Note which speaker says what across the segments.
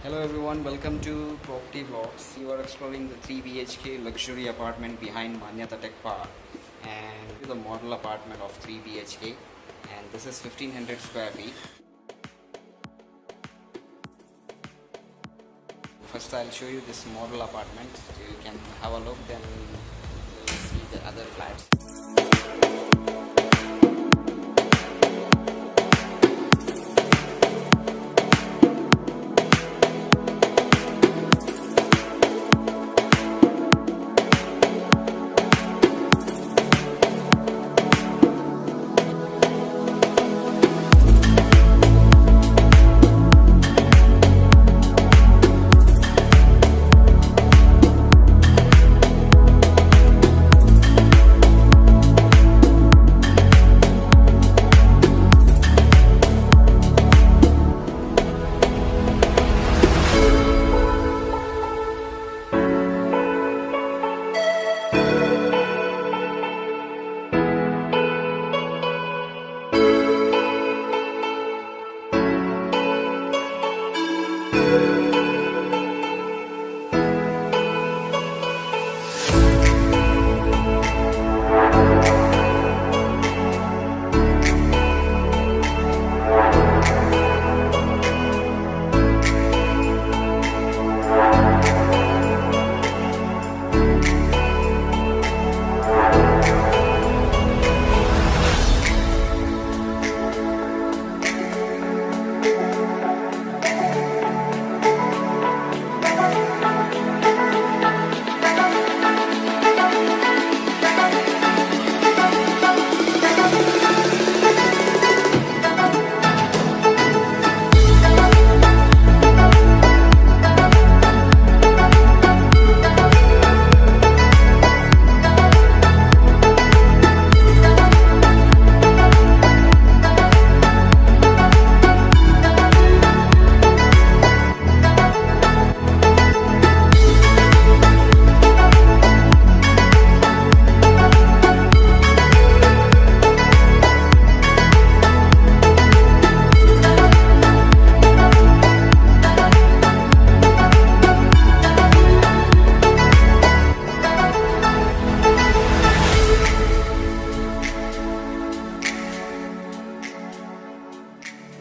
Speaker 1: Hello everyone, welcome to Property Vlogs. You are exploring the 3 BHK luxury apartment behind Manyata Tech Park, and the model apartment of 3 BHK, and this is 1500 square feet. First I'll show you this model apartment so you can have a look, then you'll see the other flats.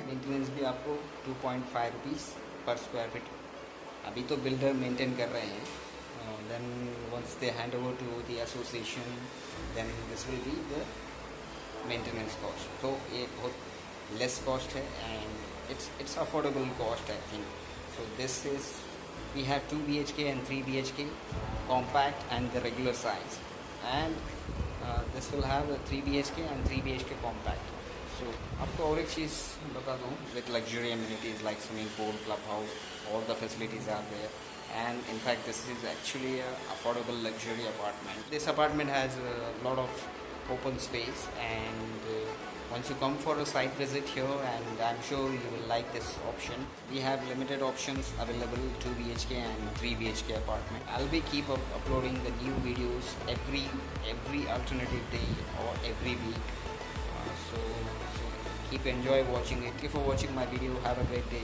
Speaker 1: Maintenance भी आपको 2.5 rupees पर square feet अभी तो builder maintain कर रहे हैं. Then once they hand over to the association then this will be the maintenance cost. तो ये बहुत लेस कॉस्ट है and it's affordable cost I think. So this is we have 2 BHK and 3 BHK compact and the regular size, and this will have a 3 BHK and 3 BHK compact. So आपको और एक चीज़ बता दूँ, with luxury amenities like swimming pool, clubhouse, all the facilities are there, and in fact this is actually a affordable luxury apartment. This apartment has a lot of open space, and once you come for a site visit here, and I'm sure you will like this option. We have limited options available, 2 BHK and 3 BHK apartment. I'll be keep uploading the new videos every alternative day or every week. So keep enjoy watching it. Thank you for watching my video. Have a great day.